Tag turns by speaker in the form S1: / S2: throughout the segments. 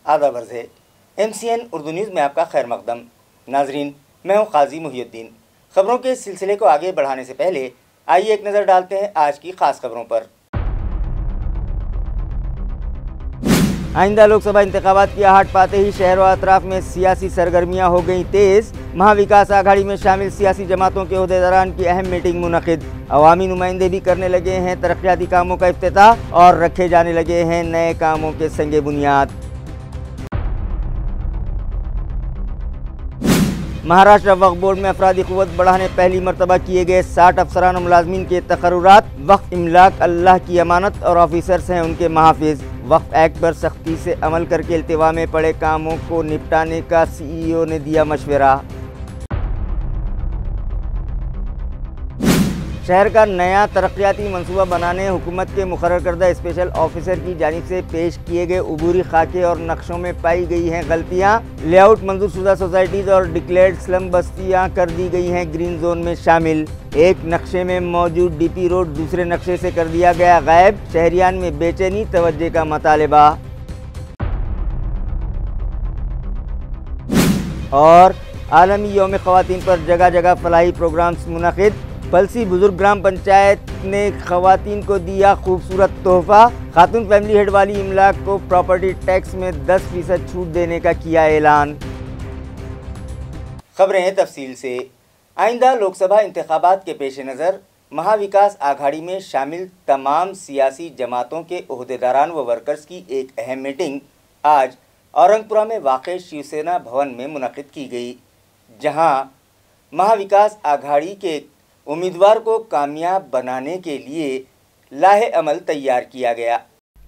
S1: आदाब अर्ज़ है। MCN उर्दू न्यूज़ में आपका खैर मकदम। नाजरीन, मैं हूँ काजी मुहिउद्दीन। खबरों के सिलसिले को आगे बढ़ाने से पहले आइए एक नज़र डालते हैं आज की खास खबरों पर। आइंदा लोकसभा इंतखाबात की आहट पाते ही शहर व अतराफ में सियासी सरगर्मियां हो गई तेज। महाविकास आघाड़ी में शामिल सियासी जमातों के ओहदेदारान की अहम मीटिंग मुनक़िद। अवामी नुमाइंदे भी करने लगे हैं तरक्याती कामों का इफ्तिताह और रखे जाने लगे हैं नए कामों के संगे बुनियाद। महाराष्ट्र वक्फ बोर्ड में अफरादी क़ुव्वत बढ़ाने पहली मरतबा किए गए 60 अफसरान और मुलाजमीन के तकर्रुरात। वक्फ इमलाक अल्लाह की अमानत और ऑफिसर्स हैं उनके महाफिज। वक्फ एक्ट पर सख्ती से अमल करके इल्तिवा में पड़े कामों को निपटाने का CEO ने दिया मशवरा। शहर का नया तरक्याती मंसूबा बनाने हुकूमत के मुकर्रर करदा स्पेशल ऑफिसर की जानिब से पेश किए गए उबूरी खाके और नक्शों में पाई गई हैं गलतियां। लेआउट मंजूर शुदा सोसाइटीज़ और डिक्लेयर्ड स्लम बस्तियां कर दी गई हैं ग्रीन जोन में शामिल। एक नक्शे में मौजूद DP रोड दूसरे नक्शे से कर दिया गया गायब। शहरियान में बेचैनी तवज्जे का मुतालिबा। और आलमी यौम ख़वातीन पर जगह जगह फलाही प्रोग्राम्स मुनक़िद। पलसी बुजुर्ग ग्राम पंचायत ने ख़वातीन को दिया खूबसूरत तोहफ़ा। खातून फैमिली हेड वाली इमलाक को प्रॉपर्टी टैक्स में 10% छूट देने का किया ऐलान। खबरें तफसील से। आइंदा लोकसभा इंतखाबात के पेश नज़र महाविकास आघाड़ी में शामिल तमाम सियासी जमातों के ओहदेदारान व वर्कर्स की एक अहम मीटिंग आज औरंगपुरा में वाक़े शिवसेना भवन में मुनक़िद की गई, जहां महाविकास आघाड़ी के उम्मीदवार को कामयाब बनाने के लिए लाहे अमल तैयार किया गया।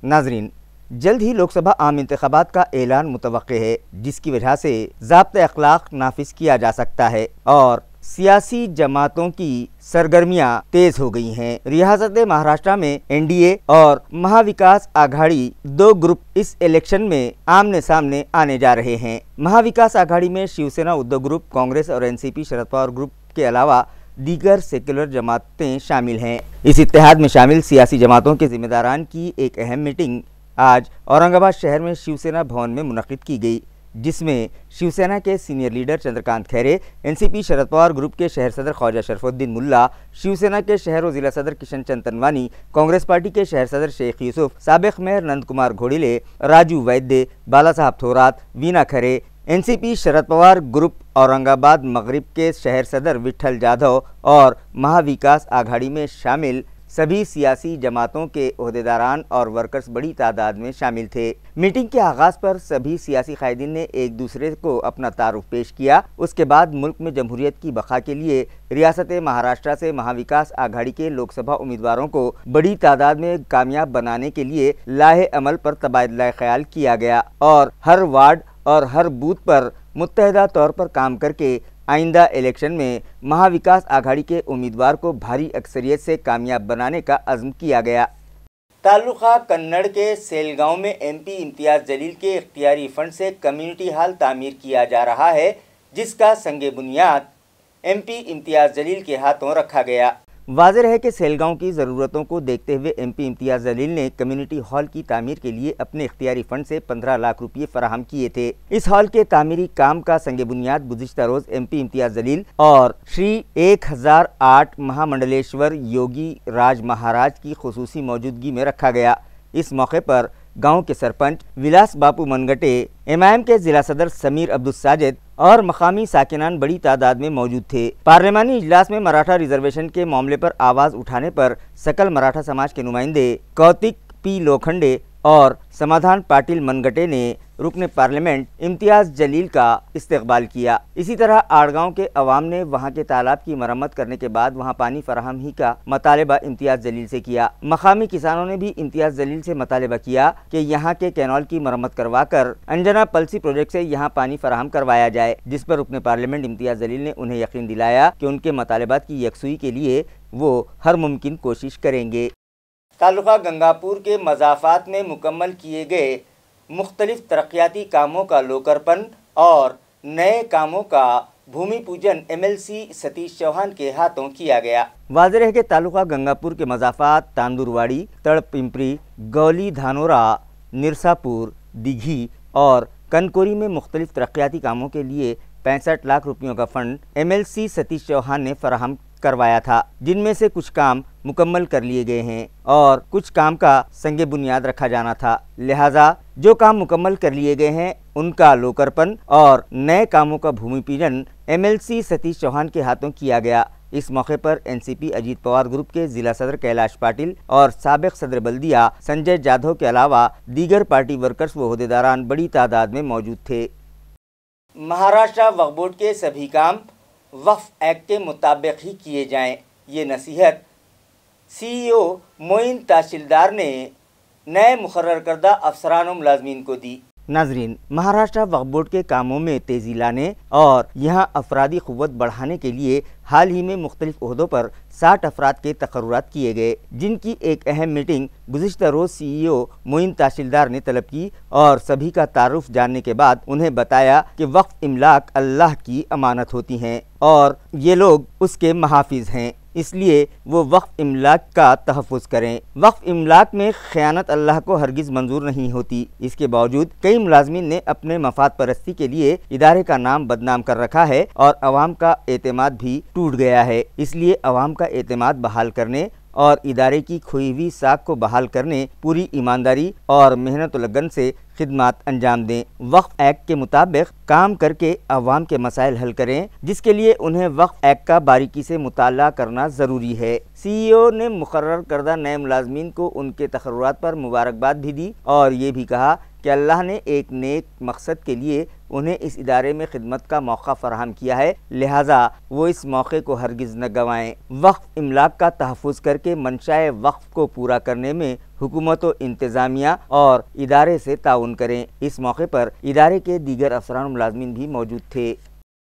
S1: नाजरीन, जल्द ही लोकसभा आम इंतखाबात का ऐलान मुतवक्के है, जिसकी वजह से ज़ाब्ते अखलाक नाफिज किया जा सकता है और सियासी जमातों की सरगर्मियां तेज हो गई हैं। रियासत महाराष्ट्र में NDA और महाविकास आघाड़ी दो ग्रुप इस इलेक्शन में आमने सामने आने जा रहे हैं। महाविकास आघाड़ी में शिवसेना उद्धव ग्रुप, कांग्रेस और NCP शरद पवार ग्रुप के अलावा दीगर सेक्युलर जमातें शामिल हैं। इस इत्तेहाद में शामिल सियासी जमातों के जिम्मेदारान की एक अहम मीटिंग आज औरंगाबाद शहर में शिवसेना भवन में मुनक़िद की गई, जिसमें शिवसेना के senior leader Chandrakant Khaire, NCP Sharad Pawar group के शहर सदर ख्वाजा शरफुद्दीन मुल्ला, शिवसेना के शहर व जिला सदर किशन चंद तनवानी, कांग्रेस पार्टी के शहर सदर शेख यूसुफ, साबिक मेयर नंद कुमार घोड़िले, राजू वैद्य, बाला साहब थोरात, वीना खरे, NCP शरद पवार ग्रुप औरंगाबाद मगरिब के शहर सदर विठल जाधव और महाविकास आघाड़ी में शामिल सभी सियासी जमातों के ओहदेदारान और वर्कर्स बड़ी तादाद में शामिल थे। मीटिंग के आगाज़ पर सभी सियासी कायदीन ने एक दूसरे को अपना तारुफ पेश किया। उसके बाद मुल्क में जमहूरियत की बका के लिए रियासत महाराष्ट्र से महाविकास आघाड़ी के लोकसभा उम्मीदवारों को बड़ी तादाद में कामयाब बनाने के लिए लाहे अमल पर तबादला ख्याल किया गया और हर वार्ड और हर बूथ पर मुत्तहदा तौर पर काम करके आइंदा इलेक्शन में महाविकास आघाड़ी के उम्मीदवार को भारी अक्सरियत से कामयाब बनाने का अज़्म किया गया। तालुका कन्नड़ के सेलगांव में MP इम्तियाज़ जलील के इख्तियारी फंड से कम्युनिटी हॉल तामीर किया जा रहा है, जिसका संगे बुनियाद MP इम्तियाज़ जलील के हाथों रखा गया। वाज़ेह है कि सेलगांव की ज़रूरतों को देखते हुए MP इम्तियाज़ जलील ने कम्युनिटी हॉल की तामीर के लिए अपने इख्तियारी फंड से 15 लाख रुपये फराहम किए थे। इस हॉल के तामीरी काम का संगे बुनियाद गुज़िश्ता रोज़ MP इम्तियाज़ जलील और श्री 1008 महामंडलेश्वर योगी राज महाराज की खुसूसी मौजूदगी में रखा गया। इस मौके पर गांव के सरपंच विलास बापू मनगटे, MIM के जिला सदर समीर अब्दुल साजिद और मकामी साकिनान बड़ी तादाद में मौजूद थे। पार्लिमानी इजलास में मराठा रिजर्वेशन के मामले पर आवाज़ उठाने पर सकल मराठा समाज के नुमाइंदे कौतिक P लोखंडे और समाधान पाटिल मनगटे ने रुकने पार्लियामेंट इम्तियाज़ जलील का इस्तकबाल किया। इसी तरह आड़गांव के अवाम ने वहां के तालाब की मरम्मत करने के बाद वहां पानी फराहमी का मुतालबा इम्तियाज़ जलील से किया। मकामी किसानों ने भी इम्तियाज़ जलील से मुतालबा किया कि यहाँ के कैनाल की मरम्मत करवा कर अंजना पलसी प्रोजेक्ट से यहाँ पानी फराहम करवाया जाए, जिस पर रुकने पार्लियामेंट इम्तियाज़ जलील ने उन्हें यकीन दिलाया कि उनके मुतालबात की यकसुई के लिए वो हर मुमकिन कोशिश करेंगे। तालुका गंगापुर के मज़ाफ़ात में मुकम्मल किए गए मुख्तलिफ तरक्याती कामों का लोकार्पण और नए कामों का भूमि पूजन MLC सतीश चौहान के हाथों किया गया। वाज़ेह है कि तालुका गंगापुर के मज़ाफ़ात तांदुरवाड़ी, तड़पिंपरी, गौली धानोरा, निरसापुर, दिघी, اور کنکوری میں مختلف ترقیاتی کاموں کے لیے 65 لاکھ روپیوں کا فنڈ MLC ستیش چوہان نے فراہم کروایا تھا، جن میں سے کچھ کام مکمل کر لیے گئے ہیں اور کچھ کام کا سنگ بنیاد رکھا جانا تھا۔ لہٰذا جو کام مکمل کر لیے گئے ہیں ان کا لوکرپن اور نئے کاموں کا بھومی پوجن MLC ستیش چوہان کے ہاتھوں کیا گیا۔ اس موقع پر NCP اجیت پوار گروپ کے ضلع صدر کیلاش پاٹل اور سابق صدر بلدیہ سنجے جادھو کے علاوہ دیگر پارٹی ورکرز و عہدیداران بڑی تعداد میں موجود تھے۔ مہاراشٹر وقف بورڈ کے سبھی کام وقف ایکٹ کے مطابق ہی کیے جائیں، یہ نصیحت CEO معین تحصیلدار نے نئے مقرر کردہ افسران و ملازمین کو دی۔ ناظرین، مہاراشٹر وقف بورڈ کے کاموں میں تیزی لانے اور یہاں افرادی قوت بڑھانے کے لیے حال ہی میں مختلف عہدوں پر 60 افراد کے تقررات کیے گئے، جن کی ایک اہم میٹنگ گزشتہ روز CEO معین تحصیلدار نے طلب کی اور سبھی کا تعارف جاننے کے بعد انہیں بتایا کہ وقف املاک اللہ کی امانت ہوتی ہیں اور یہ لوگ اس کے محافظ ہیں، اس لیے وہ وقف املاک کا تحفظ کریں۔ وقف املاک میں خیانت اللہ کو ہرگز منظور نہیں ہوتی۔ اس کے باوجود کئی ملازمین نے اپنے مفاد پرستی کے لیے ادارے کا نام بدنام کر رکھا ہے اور عوام کا اعتماد بھی ٹوٹ گیا ہے، اس لیے عوام کا اعتماد بحال کرنے اور ادارے کی کھوئی ہوئی ساکھ کو بحال کرنے پوری ایمانداری اور محنت و لگن سے خدمات انجام دیں۔ وقف ایکٹ کے مطابق کام کر کے عوام کے مسائل حل کریں، جس کے لیے انہیں وقف ایکٹ کا باریکی سے مطالعہ کرنا ضروری ہے۔ CEO نے مقرر کردہ نئے ملازمین کو ان کے تقررات پر مبارکباد بھی دی اور یہ بھی کہا کہ اللہ نے ایک نیک مقصد کے لیے انہیں اس ادارے میں خدمت کا موقع فراہم کیا ہے، لہٰذا وہ اس موقع کو ہرگز نہ گنوائیں۔ وقف املاک کا تحفظ کر کے منشائے وقف کو پورا کرنے میں حکومت و انتظامیہ اور ادارے سے تعاون کریں۔ اس موقع پر ادارے کے دیگر افسران و ملازمین بھی موجود تھے۔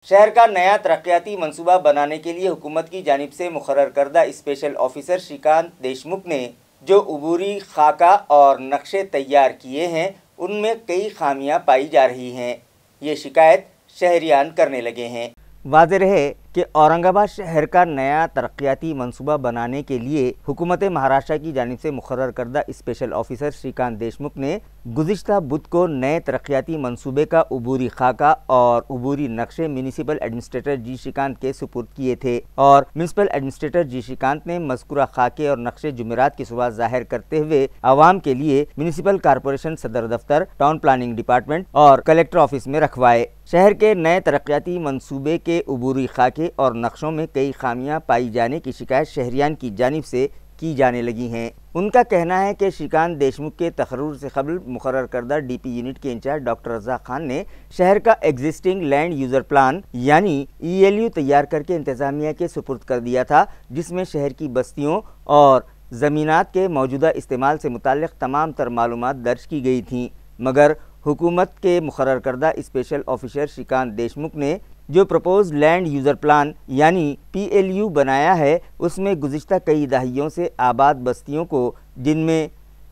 S1: شہر کا نیا ترقیاتی منصوبہ بنانے کے لیے حکومت کی جانب سے مقرر کردہ اسپیشل آفیسر شریکانت دیشمکھ نے جو عبوری خاکہ اور نقشے تیار کیے ہیں ان میں کئی خامیاں پائی جا رہی ہیں، یہ شکایت شہریان کرنے لگے ہیں۔ واضح رہے کہ اورنگ آباد شہر کا نیا ترقیاتی منصوبہ بنانے کے لیے حکومت مہاراشٹر کی جانب سے مقرر کردہ اسپیشل آفیسر شریکانت دیشمکھ نے گزشتہ بدھ کو نئے ترقیاتی منصوبے کا عبوری خاکہ اور عبوری نقشے میونسپل ایڈمنسٹریٹر جی شریکانت کے سپرد کیے تھے اور میونسپل ایڈمنسٹریٹر جی شریکانت نے مذکورہ خاکے اور نقشے جمعرات کی صبح ظاہر کرتے ہوئے عوام کے لیے میونسپل کارپوریشن صدر دفتر، ٹاؤن پلاننگ ڈپارٹمنٹ اور کلیکٹر آفس میں رکھوائے۔ شہر کے نئے ترقیاتی منصوبے کے عبوری خاکے اور نقشوں میں کئی خامیاں پائی جانے کی شکایت شہریان کی جانب سے کی جانے لگی ہیں۔ ان کا کہنا ہے کہ شریکانت دیشمکھ کے تقرر سے قبل مقرر کردہ DP یونٹ کے انچارج ڈاکٹر رزاق خان نے شہر کا ایگزسٹنگ لینڈ یوزر پلان یعنی ELU تیار کر کے انتظامیہ کے سپرد کر دیا تھا، جس میں شہر کی بستیوں اور زمینات کے موجودہ استعمال سے متعلق تمام تر معلومات درج کی گئی تھیں، مگر حکومت کے مقرر کردہ اسپیشل آفیسر شریکانت دیشمکھ نے جو پروپوز لینڈ یوزر پلان یعنی PLU بنایا ہے اس میں گزشتہ کئی دہائیوں سے آباد بستیوں کو، جن میں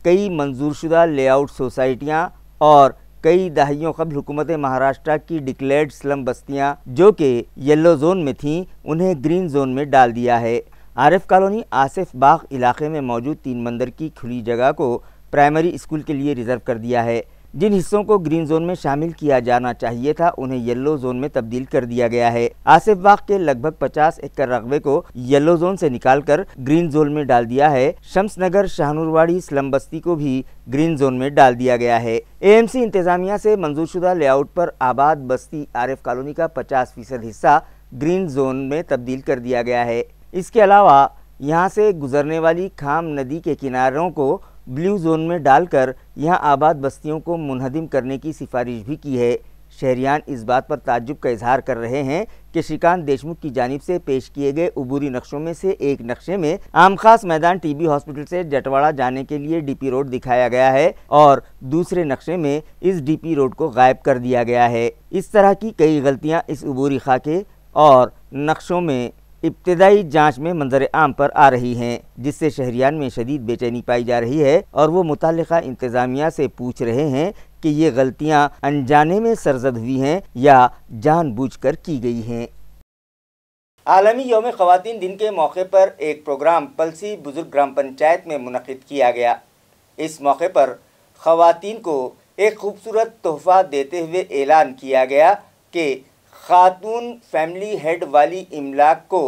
S1: کئی منظور شدہ لے آؤٹ سوسائٹیاں اور کئی دہائیوں قبل حکومت مہاراشٹر کی ڈکلیئرڈ سلم بستیاں جو کہ یلو زون میں تھیں، انہیں گرین زون میں ڈال دیا ہے۔ عارف کالونی آصف باغ علاقے میں موجود 3 مندر کی کھلی جگہ کو پرائمری اسکول کے لیے ریزرو کر دیا ہے۔ جن حصوں کو گرین زون میں شامل کیا جانا چاہیے تھا انہیں یلو زون میں تبدیل کر دیا گیا ہے۔ آصف باغ کے لگ بھگ 50 ایکڑ رقبے کو یلو زون سے نکال کر گرین زون میں ڈال دیا ہے۔ شمس نگر شاہنورواڑی سلم بستی کو بھی گرین زون میں ڈال دیا گیا ہے۔ AMC انتظامیہ سے منظور شدہ لے آؤٹ پر آباد بستی عارف کالونی کا 50% حصہ گرین زون میں تبدیل کر دیا گیا ہے۔ اس کے علاوہ یہاں سے گزرنے والی کھام ندی کے کناروں کو بلیو زون میں ڈال کر یہاں آباد بستیوں کو منہدم کرنے کی سفارش بھی کی ہے۔ شہریان اس بات پر تعجب کا اظہار کر رہے ہیں کہ شریکانت دیشمکھ کی جانب سے پیش کیے گئے عبوری نقشوں میں سے ایک نقشے میں عام خاص میدان TB ہاسپٹل سے جٹواڑہ جانے کے لیے DP روڈ دکھایا گیا ہے اور دوسرے نقشے میں اس DP روڈ کو غائب کر دیا گیا ہے۔ اس طرح کی کئی غلطیاں اس عبوری خاکے اور نقشوں میں ابتدائی جانچ میں منظر عام پر آ رہی ہیں، جس سے شہریان میں شدید بے چینی پائی جا رہی ہے اور وہ متعلقہ انتظامیہ سے پوچھ رہے ہیں کہ یہ غلطیاں انجانے میں سرزد ہوئی ہیں یا جان بوجھ کر کی گئی ہیں۔ عالمی یوم خواتین دن کے موقع پر ایک پروگرام پلسی بزرگ گرام پنچایت میں منعقد کیا گیا۔ اس موقع پر خواتین کو ایک خوبصورت تحفہ دیتے ہوئے اعلان کیا گیا کہ خاتون فیملی ہیڈ والی املاک کو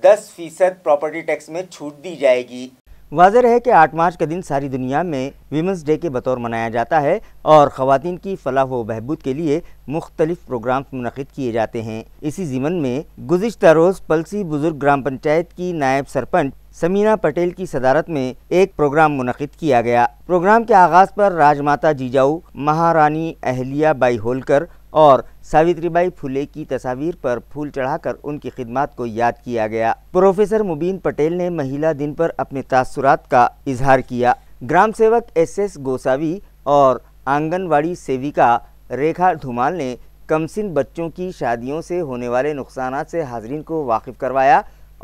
S1: 10% پراپرٹی ٹیکس میں چھوٹ دی جائے گی۔ واضح رہے کہ 8 مارچ کا دن ساری دنیا میں ویمنز ڈے کے بطور منایا جاتا ہے اور خواتین کی فلاح و بہبود کے لیے مختلف پروگرامز منعقد کیے جاتے ہیں۔ اسی ضمن میں گزشتہ روز پلسی بزرگ گرام پنچایت کی نائب سرپنچ سمینا پٹیل کی صدارت میں ایک پروگرام منعقد کیا گیا۔ پروگرام کے آغاز پر راج ماتا جیجاؤ، مہارانی اہلیہ بائی ہولکر اور ساوتری بائی پھولے کی تصاویر پر پھول چڑھا کر ان کی خدمات کو یاد کیا گیا۔ پروفیسر مبین پٹیل نے مہیلا دن پر اپنے تاثرات کا اظہار کیا۔ گرام سیوک ایس گوساوی اور آنگن واڑی سیوکا ریکھا دھومال نے کمسن بچوں کی شادیوں سے ہونے والے نقصانات سے حاضرین کو واقف کروایا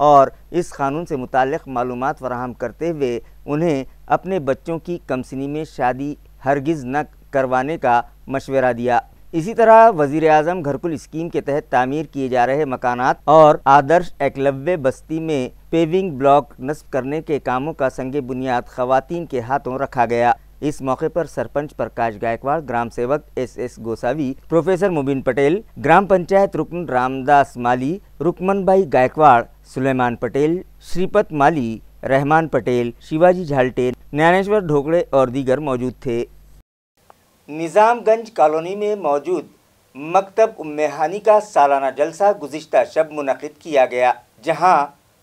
S1: اور اس قانون سے متعلق معلومات فراہم کرتے ہوئے انہیں اپنے بچوں کی کمسنی میں شادی ہرگز نہ کروانے کا مشورہ دیا۔ اسی طرح وزیر اعظم گھرکل اسکیم کے تحت تعمیر کیے جا رہے مکانات اور آدرش ایکلویہ بستی میں پیونگ بلاک نصب کرنے کے کاموں کا سنگ بنیاد خواتین کے ہاتھوں رکھا گیا۔ اس موقع پر سرپنچ پرکاش گائیکواڑ، گرام سیوک ایس گوساوی، پروفیسر مبین پٹیل، گرام پنچایت رکن رام داس مالی، رکمن بھائی گائیکواڑ، سلیمان پٹیل، شریپت مالی، رحمان پٹیل، شیواجی جھالٹے، نیانیشور ڈھوکڑے اور دیگر موجود تھے۔ نظام گنج کالونی میں موجود مکتب ام ہانی کا سالانہ جلسہ گزشتہ شب منعقد کیا گیا، جہاں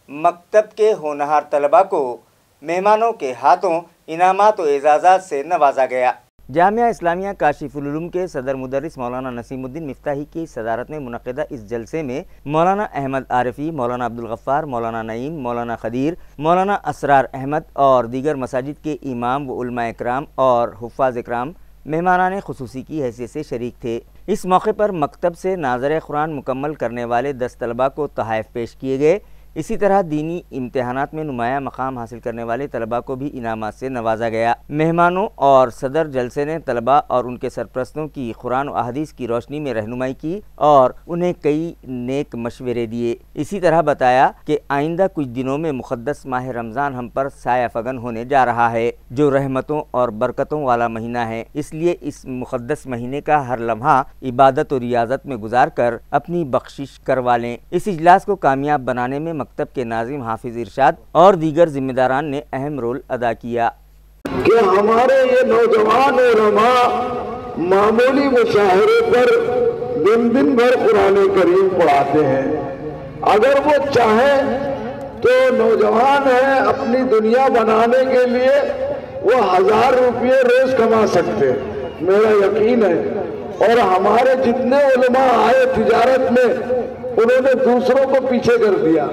S1: مکتب کے ہونہار طلباء کو مہمانوں کے ہاتھوں انعامات و اعزازات سے نوازا گیا۔ جامعہ اسلامیہ کاشف العلوم کے صدر مدرس مولانا نسیم الدین مفتاحی کی صدارت میں منعقدہ اس جلسے میں مولانا احمد عارفی، مولانا عبدالغفار، مولانا نعیم، مولانا خدیر، مولانا اسرار احمد اور دیگر مساجد کے امام و علماء اکرام اور حفاظ اکرام مہمانان خصوصی کی حیثیت سے شریک تھے۔ اس موقع پر مکتب سے ناظر قرآن مکمل کرنے والے 10 طلباء کو تحائف پیش کیے گئے۔ اسی طرح دینی امتحانات میں نمایاں مقام حاصل کرنے والے طلباء کو بھی انعامات سے نوازا گیا۔ مہمانوں اور صدر جلسے نے طلباء اور ان کے سرپرستوں کی قرآن و احادیث کی روشنی میں رہنمائی کی اور انہیں کئی نیک مشورے دیے۔ اسی طرح بتایا کہ آئندہ کچھ دنوں میں مقدس ماہ رمضان ہم پر سایہ فگن ہونے جا رہا ہے، جو رحمتوں اور برکتوں والا مہینہ ہے، اس لیے اس مقدس مہینے کا ہر لمحہ عبادت و ریاضت میں گزار کر اپنی بخشش کروا لیں۔ اس اجلاس کو کامیاب بنانے میں مکتب کے ناظم حافظ ارشاد اور دیگر ذمہ داران نے اہم رول ادا کیا۔
S2: کہ ہمارے یہ نوجوان علماء معمولی مشاہرے پر دن بھر قرآن کریم پڑھاتے ہیں۔ اگر وہ چاہیں تو نوجوان ہیں، اپنی دنیا بنانے کے لیے وہ 1000 روپے روز کما سکتے، میرا یقین ہے۔ اور ہمارے جتنے علماء آئے تجارت میں، انہوں نے دوسروں کو پیچھے کر دیا۔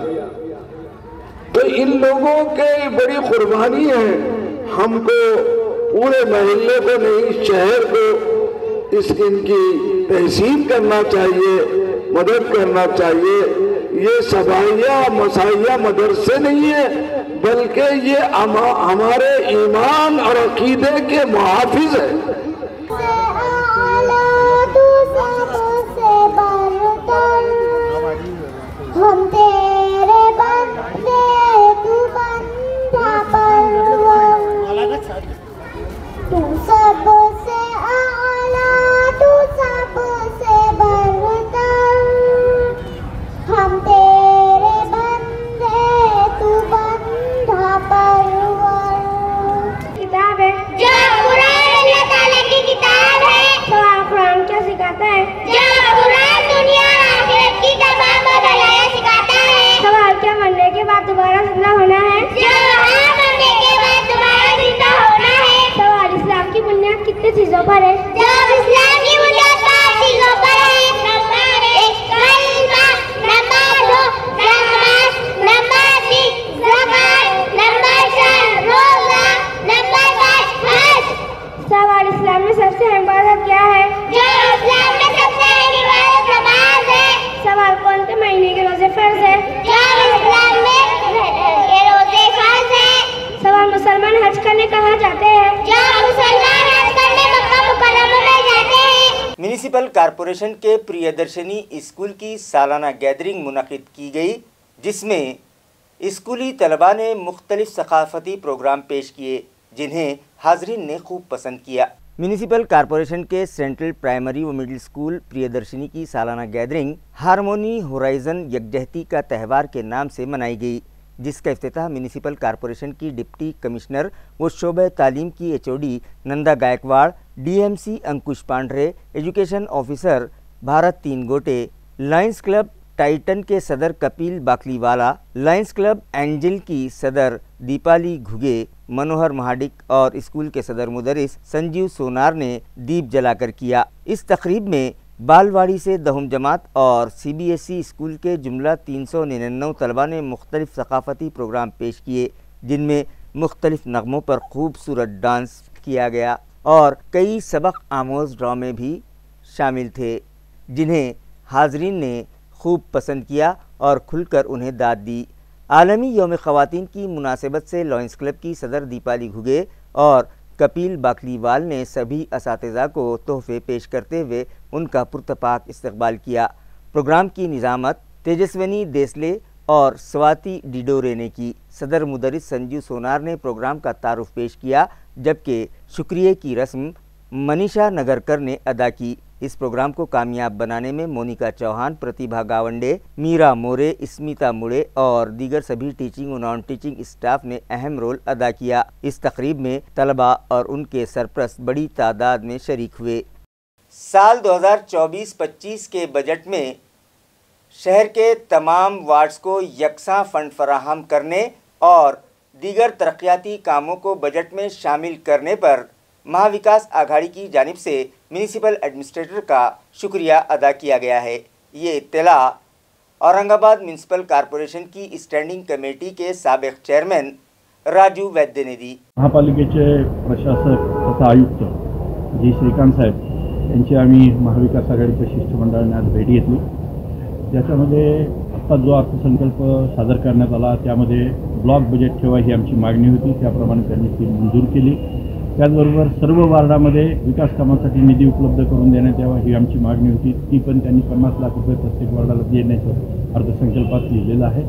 S2: تو ان لوگوں کی بڑی قربانی ہے، ہم کو پورے محلے کو نہیں، شہر کو ان کی تحسین کرنا چاہیے، مدد کرنا چاہیے۔ یہ سبائیہ مسائیہ مدرسے نہیں ہے، بلکہ یہ ہمارے ایمان اور عقیدے کے محافظ ہیں۔
S3: ہم تیرے بندے، تو بندہ پرور، تو سب سے اعلیٰ، تو سب سے برتر، ہم تیرے بندے، تو بندہ پرور۔ کتاب ہے جو قرآن اللہ تعالیٰ کی کتاب ہے۔ سوال قرآن کیا سکھاتا ہے؟ جو قرآن دنیا اور آخرت کی تمام بھلائیاں سکھاتا ہے۔ سوال کیا مرنے کے بعد دوبارہ زندہ ہونا ہے؟ جو مرنے کے بعد دوبارہ زندہ ہونا ہے۔ سوال اسلام کی بنیاد کتنی چیزوں پر ہے؟ جو اسلام کی بنیاد 5 چیزوں پر ہے۔ نمبر 1 کلمہ، نمبر 2 نماز، نمبر 3 زکات، نمبر 4 روزہ، نمبر 5 حج۔ سوال اسلام میں سب سے اہم عبادت کیا ہے؟ جو اسلام میں سب سے اہم عبادت نماز ہے۔ سوال کون سے مہینے کے روزے فرض ہے؟ جو اسلام میں کے روزے فرض ہے۔ سوال مسلمان حج کرنے کہاں جاتے ہیں؟ جو مسلمان حج کرنے مکہ مکرمہ میں جاتے ہیں۔
S1: میونسپل کارپوریشن کے پریادرشنی اسکول کی سالانہ گیدرنگ منعقد کی گئی، جس میں اسکولی طلباء نے مختلف ثقافتی پروگرام پیش کیے، جنہیں حاضرین نے خوب پسند کیا۔ म्यूनिसिपल कॉरपोरेशन के सेंट्रल प्राइमरी व मिडिल स्कूल प्रियदर्शिनी की सालाना गैदरिंग हारमोनी होराइजन यकजहती का त्यौहार के नाम से मनाई गई, जिसका इफ्तिताह म्यूनिसिपल कॉरपोरेशन की डिप्टी कमिश्नर व शोबे तालीम की HOD नंदा गायकवाड़, DMC अंकुश पांड्रे, एजुकेशन ऑफिसर भारत तीन गोटे, लायंस क्लब टाइटन के सदर कपिल बाकलीवाला, लायंस क्लब एंजल की सदर दीपाली घुगे, मनोहर महाडिक और स्कूल के सदर मुदरिस संजीव सोनार ने दीप जलाकर किया। इस तकरीब में बालवाड़ी से 10वीं जमात और CBSE स्कूल के जुमला 399 तलबा ने मुख्तलिफ सकाफ़ती प्रोग्राम पेश किए, जिनमें मुख्तलिफ नगमों पर खूबसूरत डांस किया गया और कई सबक आमोज ड्रामे भी शामिल थे, जिन्हें हाजरीन ने खूब पसंद किया और खुलकर उन्हें दाद दी। आलमी यौम ख़वातीन की मुनासिबत से लायंस क्लब की सदर दीपाली घुगे और कपिल बाकलीवाल ने सभी असातिज़ा को तोहफे पेश करते हुए उनका पुरतपाक इस्तकबाल किया। प्रोग्राम की निज़ामत तेजस्विनी देसले और स्वाति डिडोरे ने की। सदर मुदरिस संजीव सोनार ने प्रोग्राम का तारुफ पेश किया, जबकि शुक्रिया की रस्म मनीषा नगरकर ने अदा की। इस प्रोग्राम को कामयाब बनाने में मोनिका चौहान, प्रतिभा गावंडे, मीरा मोरे, स्मिता मुड़े और दीगर सभी टीचिंग और नॉन टीचिंग स्टाफ ने अहम रोल अदा किया। इस तकरीब में तलबा और उनके सरपरस्त बड़ी तादाद में शरीक हुए। साल 2024-25 के बजट में शहर के तमाम वार्ड्स को यकसा फंड फराहम करने और दीगर तरक्याती कामों को बजट में शामिल करने पर महाविकास आघाड़ी की जानिब से म्यूनिसिपल एडमिनिस्ट्रेटर का शुक्रिया अदा किया गया है। ये इत्तला औरंगाबाद म्यूनिसिपल कॉरपोरेशन की स्टैंडिंग कमेटी के साबिक चेयरमैन राजू वैद्य ने दी।
S4: महापालिकेचे प्रशासक तथा आयुक्त जी श्रीकांत साहेब यांची आम्ही महाविकास आघाडीच्या शिष्टमंडळाने आज भेट घेतली। त्याच्यामध्ये आता जो अर्थसंकल्प सादर करण्यात आला त्यामध्ये ब्लॉक बजेट ठेवा ही आमची मागणी होती, त्याप्रमाणे त्यांनी ती मंजूर केली। त्याचबरोबर सर्व वार्डामध्ये विकास कामांसाठी निधी उपलब्ध करून देण्यात यावा ही आमची मागणी होती, ती पण त्यांनी 50 लाख रुपये प्रत्येक वार्डाला देण्याचं अर्थसंकल्पात लिहिलेलं आहे।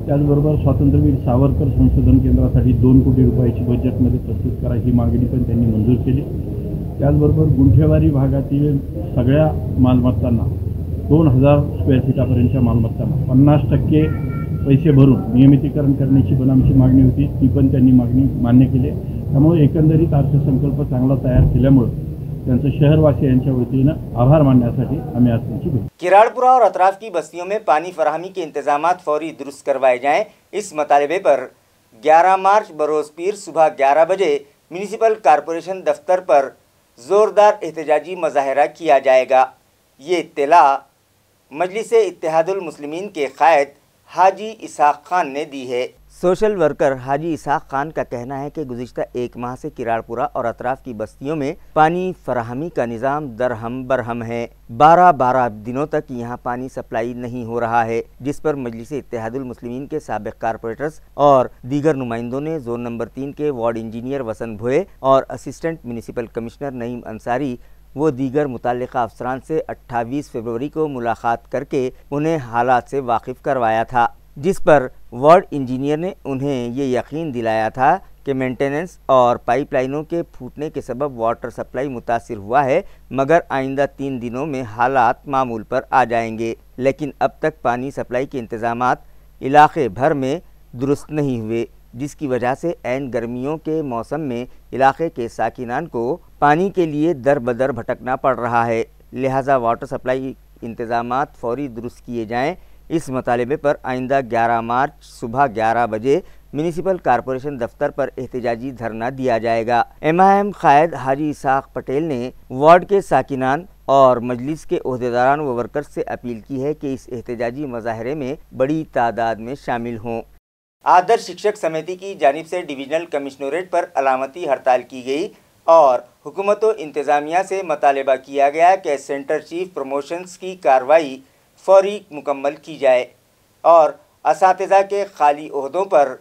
S4: त्याचबरोबर स्वातंत्र्यवीर सावरकर संशोधन केंद्रासाठी 2 कोटी रुपयाची बजेटमध्ये तरतूद करा ही मागणी पण त्यांनी मंजूर केली। त्याचबरोबर गुंठेवारी भागातील सगळ्या मालमत्तांना 2000 स्क्वेअर फीटापर्यंतच्या मालमत्तांना 50% पैसे भरून नियमितीकरण करण्याची पण आमची मागणी होती, ती पण त्यांनी मागणी मान्य केली। त्यामुळे एकंदरीत अर्थसंकल्प चांगला तयार केल्यामुळे त्यांचं शहरवासियांच्या वतीनं आभार मानण्यासाठी आम्ही आज त्यांची भेट।
S1: किराड़पुरा और अतराफ की बस्तियों में पानी फराहमी के इंतजामात फौरी दुरुस्त करवाए जाएं, इस मतालबे पर 11 मार्च बरोज़ पीर सुबह 11 बजे म्यूनिसिपल कॉरपोरेशन दफ्तर पर ज़ोरदार एहतजाजी मुजाहरा किया जाएगा। ये इत्तला मजलिस इत्तेहादुल मुस्लिमीन के कायद हाजी इसाक खान ने दी है। सोशल वर्कर हाजी इसाक खान का कहना है कि गुज़िश्ता 1 माह से किराड़पुरा और अतराफ की बस्तियों में पानी फराहमी का निज़ाम दरहम बरहम है। 12 दिनों तक यहाँ पानी सप्लाई नहीं हो रहा है, जिस पर मजलिस इत्तेहादुल मुस्लिमीन के साबिक कारपोरेटर्स और दीगर नुमाइंदों ने जोन नंबर 3 के वार्ड इंजीनियर वसन भोए और assistant municipal commissioner Naeem Ansari वो दीगर मुताल्लिक़ा अफसरान से 28 फरवरी को मुलाकात करके उन्हें हालात से वाकिफ़ करवाया था, जिस पर वार्ड इंजीनियर ने उन्हें ये यकीन दिलाया था कि मेंटेनेंस और पाइपलाइनों के फूटने के सबब वाटर सप्लाई मुतासिर हुआ है, मगर आइंदा 3 दिनों में हालात मामूल पर आ जाएंगे। लेकिन अब तक पानी सप्लाई के इंतज़ामात इलाक़े भर में दुरुस्त नहीं हुए, जिसकी वजह से ऐन गर्मियों के मौसम में इलाक़े के साकिनान को पानी के लिए दर बदर भटकना पड़ रहा है। लिहाजा वाटर सप्लाई इंतज़ामात फौरी दुरुस्त किए जाएँ। इस मतालबे पर आइंदा 11 मार्च सुबह 11 बजे म्यूनिसिपल कॉरपोरेशन दफ्तर पर एहतजाजी धरना दिया जाएगा। MIM कायद हाजी इसाक पटेल ने वार्ड के साकिनान और मजलिस के ओहदेदारान व वर्कर्स से अपील की है कि इस एहतजाजी मुजाहरे में बड़ी तादाद में शामिल हों। आदर्श शिक्षक समिति की जानिब से डिवीजनल कमिश्नरेट पर अलामती हड़ताल की गई और हुकूमत व इंतज़ामिया से मतालबा किया गया कि सेंटर चीफ प्रमोशंस की कार्रवाई फौरी मुकम्मल की जाए और असातिज़ा के खाली ओहदों पर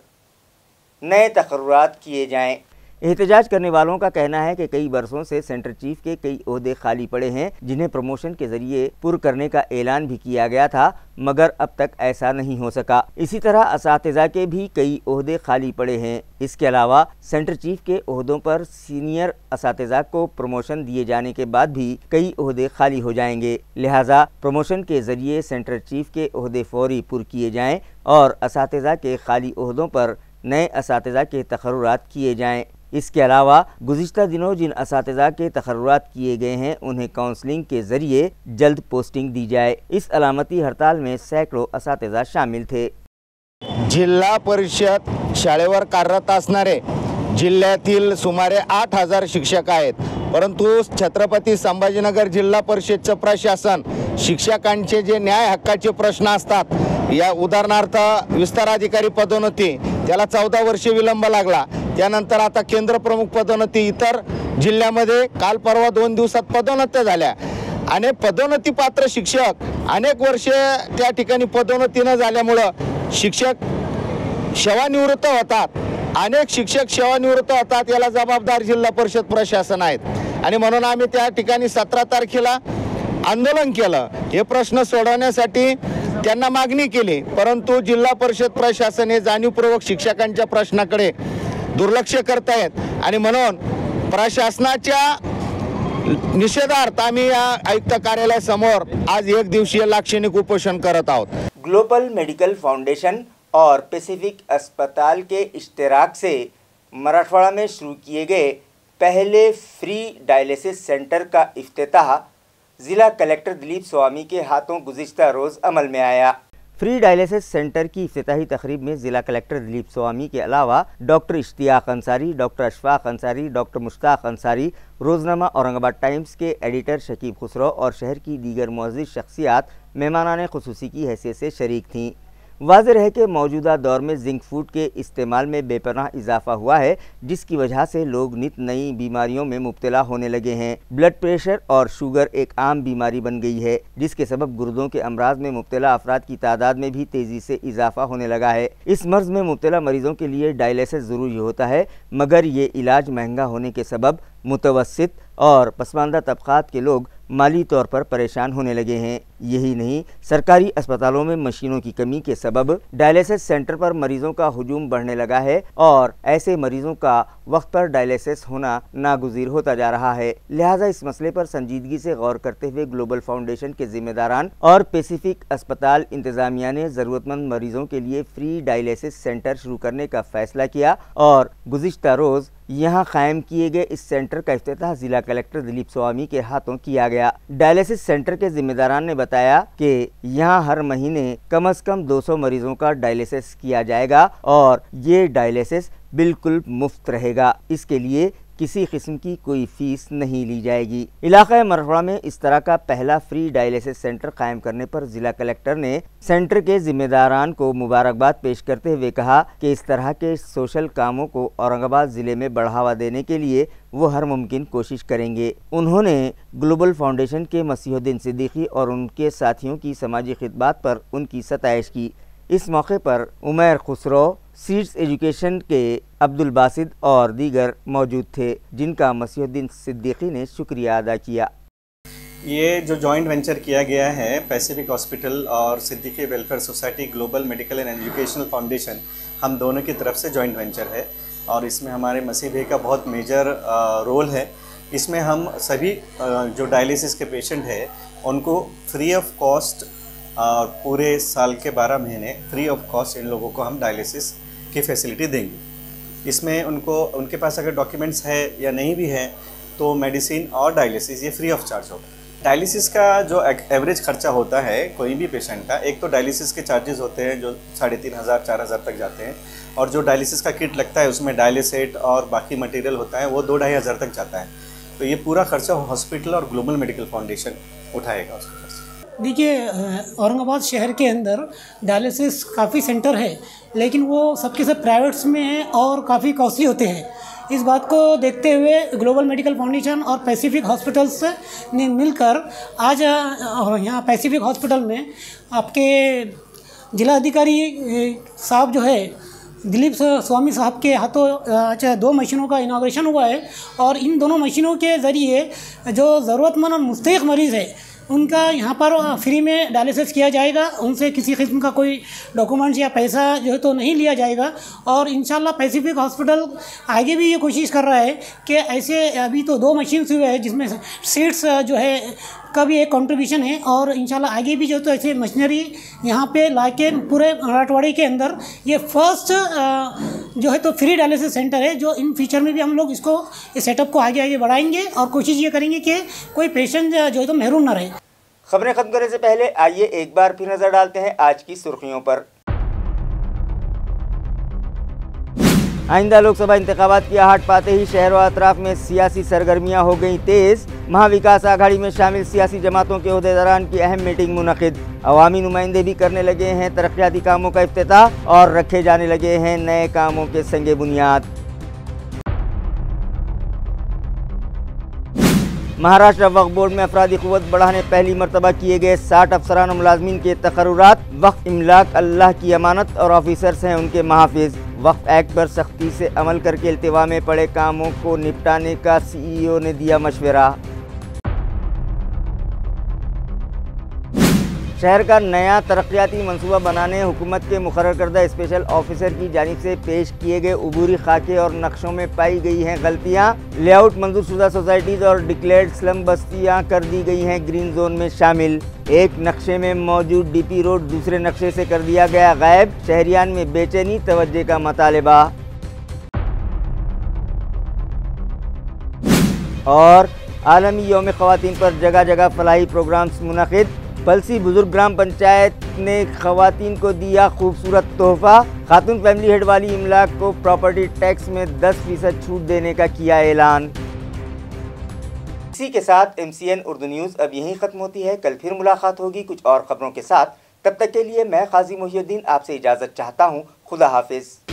S1: नए तकर्रुरात किए जाएँ। एहतजाज करने वालों का कहना है कि कई बरसों से सेंटर चीफ के कई ओहदे खाली पड़े हैं, जिन्हें प्रमोशन के जरिए पुर करने का ऐलान भी किया गया था, मगर अब तक ऐसा नहीं हो सका। इसी तरह असातिज़ा के भी कई ओहदे खाली पड़े हैं। इसके अलावा सेंटर चीफ के ओहदों पर सीनियर असातिज़ा को प्रमोशन दिए जाने के बाद भी कई ओहदे खाली हो जाएंगे। लिहाजा प्रमोशन के जरिए सेंटर चीफ के ओहदे फौरी पुर किए जाएं और असातिज़ा के खाली ओहदों पर नए असातिज़ा के तकर्रुरात किए जाएं। इसके अलावा गुज़िश्ता दिनों जिन असातिज़ा के तकर्रुरात किए गए हैं उन्हें काउंसलिंग के ज़रिए जल्द पोस्टिंग दी जाए। इस अलामती हड़ताल में सैकड़ों असातिज़ा शामिल थे।
S5: जिल्हा परिषद शाळेवर कार्यरत असणारे जिल्ह्यातील सुमारे 8,000 शिक्षक आहेत, परंतु छत्रपती संभाजीनगर जिल्हा परिषदचं प्रशासन शिक्षकांचे जे न्याय हक्काचे प्रश्न असतात, या उदाहरणार्थ विस्ताराधिकारी पदोन्नती त्याला 14 वर्षे विलंब लागला, त्यानंतर आता केंद्र प्रमुख पदोन्नती इतर जिल्ह्यामध्ये काल परवा 2 दिवसात पदोन्नत्या झाल्या आणि पदोन्नती पात्र शिक्षक अनेक वर्षे त्या ठिकाणी पदोन्नती न झाल्यामुळे शिक्षक सेवानिवृत्त होतात। अनेक शिक्षक सेवानिवृत्त होतात, याला जबाबदार जिल्हा परिषद प्रशासन आहेत आणि म्हणून आम्ही त्या ठिकाणी 17 तारखेला आंदोलन केलं। हे प्रश्न सोडवण्यासाठी त्यांना मागणी केली, परंतु जिल्हा परिषद प्रशासन हे जाणीवपूर्वक शिक्षकांच्या प्रश्नाकडे दुर्लक्ष करत आहेत आणि म्हणून प्रशासनाच्या निषेधार्थ आम्ही या आयुक्त कार्यालयासमोर आज एक दिवसीय लाक्षणिक उपोषण करत आहोत।
S1: ग्लोबल मेडिकल फाउंडेशन और पैसिफिक अस्पताल के इश्तराक से मराठवाड़ा में शुरू किए गए पहले फ्री डायलिसिस सेंटर का इफ्तिताह ज़िला कलेक्टर दिलीप स्वामी के हाथों गुज़िश्ता रोज़ अमल में आया। फ्री डायलिसिस सेंटर की इफ्तिताही तकरीब में ज़िला कलेक्टर दिलीप स्वामी के अलावा doctor Ishtiyaq Ansari, doctor Ashfaq Ansari, doctor Mushtaq Ansari, Roznama Aurangabad Times के एडिटर शकीब खुसरो और शहर की दीगर मुअज़्ज़िज़ शख्सियात मेहमानाने खुसूसी की हैसियत से शरीक थीं। वाज़ेह है कि मौजूदा दौर में जिंक फूड के इस्तेमाल में बेपनाह इजाफा हुआ है, जिसकी वजह से लोग नित नई बीमारियों में मुब्तला होने लगे हैं। ब्लड प्रेशर और शुगर एक आम बीमारी बन गई है, जिसके सबब गुर्दों के अमराज में मुब्तला अफराद की तादाद में भी तेज़ी से इजाफा होने लगा है। इस मर्ज़ में मुब्तला मरीज़ों के लिए डायलिसिस ज़रूरी होता है, मगर ये इलाज महंगा होने के सबब मुतवस्सित और पसमानदा तबक़ात के लोग माली तौर पर परेशान होने लगे हैं। यही नहीं, सरकारी अस्पतालों में मशीनों की कमी के सबब डायलिसिस सेंटर पर मरीज़ों का हुजूम बढ़ने लगा है और ऐसे मरीज़ों का वक्त पर डायलिसिस होना नागुज़ीर होता जा रहा है। लिहाजा इस मसले पर संजीदगी से गौर करते हुए ग्लोबल फाउंडेशन के ज़िम्मेदारान और पैसिफिक अस्पताल इंतज़ामिया ने ज़रूरतमंद मरीज़ों के लिए फ्री डायलिसिस सेंटर शुरू करने का फ़ैसला किया और गुज़िश्ता रोज़ यहाँ कायम किए गए इस सेंटर का इफ्तिताह ज़िला कलेक्टर दिलीप स्वामी के हाथों किया गया। डायलिसिस सेंटर के जिम्मेदारान ने बताया कि यहाँ हर महीने कम से कम 200 मरीज़ों का डायलिसिस किया जाएगा और ये डायलिसिस बिल्कुल मुफ्त रहेगा। इसके लिए किसी किस्म की कोई फीस नहीं ली जाएगी। इलाक़ा मरहड़ा में इस तरह का पहला फ्री डायलिसिस सेंटर कायम करने पर ज़िला कलेक्टर ने सेंटर के ज़िम्मेदारान को मुबारकबाद पेश करते हुए कहा कि इस तरह के सोशल कामों को औरंगाबाद ज़िले में बढ़ावा देने के लिए वो हर मुमकिन कोशिश करेंगे। उन्होंने ग्लोबल फाउंडेशन के मसीहुद्दीन सिद्दीकी और उनके साथियों की समाजी खिदमत पर उनकी सताइश की। इस मौके पर उमैर खुसरो, सीड्स एजुकेशन के अब्दुल बासिद और दीगर मौजूद थे, जिनका मसीहुद्दीन सिद्दीकी ने शुक्रिया अदा किया।
S6: ये जो जॉइंट वेंचर किया गया है पैसिफिक हॉस्पिटल और Siddiqui welfare society global medical and educational foundation, हम दोनों की तरफ से जॉइंट वेंचर है और इसमें हमारे मसीह भाई का बहुत मेजर रोल है। इसमें हम सभी जो डायलिसिस के पेशेंट हैं उनको फ्री ऑफ कॉस्ट पूरे साल के 12 महीने फ्री ऑफ कॉस्ट इन लोगों को हम डायलिसिस की फैसिलिटी देंगे। इसमें उनको उनके पास अगर डॉक्यूमेंट्स है या नहीं भी है तो मेडिसिन और डायलिसिस ये फ्री ऑफ चार्ज होगा। डायलिसिस का जो एवरेज खर्चा होता है कोई भी पेशेंट का, एक तो डायलिसिस के चार्जेस होते हैं जो 3,500-4,000 तक जाते हैं और जो डायलिसिस का किट लगता है उसमें डायलिसेट और बाकी मटेरियल होता है वो 2-2.5 हज़ार तक जाता है। तो ये पूरा खर्चा हॉस्पिटल और ग्लोबल मेडिकल फाउंडेशन उठाएगा उसका खर्चा।
S7: देखिए, औरंगाबाद शहर के अंदर डायलिसिस काफ़ी सेंटर है, लेकिन वो सबके सब प्राइवेट्स में हैं और काफ़ी कॉस्टली होते हैं। इस बात को देखते हुए ग्लोबल मेडिकल फाउंडेशन और पैसिफिक हॉस्पिटल्स ने मिलकर आज यहाँ पैसिफिक हॉस्पिटल में आपके जिला अधिकारी साहब जो है दिलीप स्वामी साहब के हाथों 2 मशीनों का इनाग्रेशन हुआ है और इन दोनों मशीनों के ज़रिए जो ज़रूरतमंद और मुस्तहिक़ मरीज़ है उनका यहाँ पर फ्री में डायलिसिस किया जाएगा। उनसे किसी किस्म का कोई डॉक्यूमेंट्स या पैसा जो है तो नहीं लिया जाएगा। और इंशाल्लाह पैसिफिक हॉस्पिटल आगे भी ये कोशिश कर रहा है कि ऐसे अभी तो 2 मशीन्स हुए हैं जिसमें सीट्स जो है का भी एक कंट्रीब्यूशन है और इंशाल्लाह आगे भी जो तो ऐसे मशीनरी यहाँ पे लाके पूरे मराठवाड़ी के अंदर ये फर्स्ट जो है तो फ्री डायलिसिस सेंटर है, जो इन फ्यूचर में भी हम लोग इसको इस सेटअप को आगे बढ़ाएंगे और कोशिश ये करेंगे कि कोई पेशेंट जो है तो महरूम ना रहे।
S1: खबरें खत्म करने से पहले आइए एक बार फिर नजर डालते हैं आज की सुर्खियों पर। आइंदा लोकसभा इंतखाबात की आहट पाते ही शहर व अतराफ में सियासी सरगर्मियां हो गई तेज। महाविकास आघाड़ी में शामिल सियासी जमातों के ओहदेदारान की अहम मीटिंग मुनक़िद। अवामी नुमाइंदे भी करने लगे हैं तरक्याती कामों का इफ्तिताह और रखे जाने लगे हैं नए कामों के संगे बुनियाद। महाराष्ट्र वक्फ बोर्ड में अफरादी क़ुव्वत बढ़ाने पहली मरतबा किए गए 60 अफसरान और मुलाजमीन के तकर्रुरात। वक्फ इमलाक अल्लाह की अमानत और ऑफिसर्स हैं उनके महाफिज। वक्फ एक्ट पर सख्ती से अमल करके इल्तिवा में पड़े कामों को निपटाने का CEO ने दिया मशवरा। शहर का नया तरक्याती मंसूबा बनाने हुकूमत के मुकर्रर करदा स्पेशल ऑफिसर की जानिब से पेश किए गए उबूरी खाके और नक्शों में पाई गई हैं गलतियां। लेआउट मंजूर शुदा सोसाइटीज़ और डिक्लेयर्ड स्लम बस्तियां कर दी गई हैं ग्रीन जोन में शामिल। एक नक्शे में मौजूद DP रोड दूसरे नक्शे से कर दिया गया गायब। शहरियान में बेचैनी तवज्जे का मुतालिबा। और आलमी यौम ख़वातीन पर जगह जगह फलाही प्रोग्राम्स मुनक़िद। पलसी बुजुर्ग ग्राम पंचायत ने ख़वातीन को दिया खूबसूरत तोहफ़ा। खातून फैमिली हेड वाली इमलाक को प्रॉपर्टी टैक्स में 10% छूट देने का किया ऐलान। इसी के साथ MCN उर्दू न्यूज़ अब यहीं ख़त्म होती है। कल फिर मुलाकात होगी कुछ और ख़बरों के साथ। तब तक के लिए मैं क़ाज़ी मोहिउद्दीन आपसे इजाज़त चाहता हूँ। खुदा हाफिज़।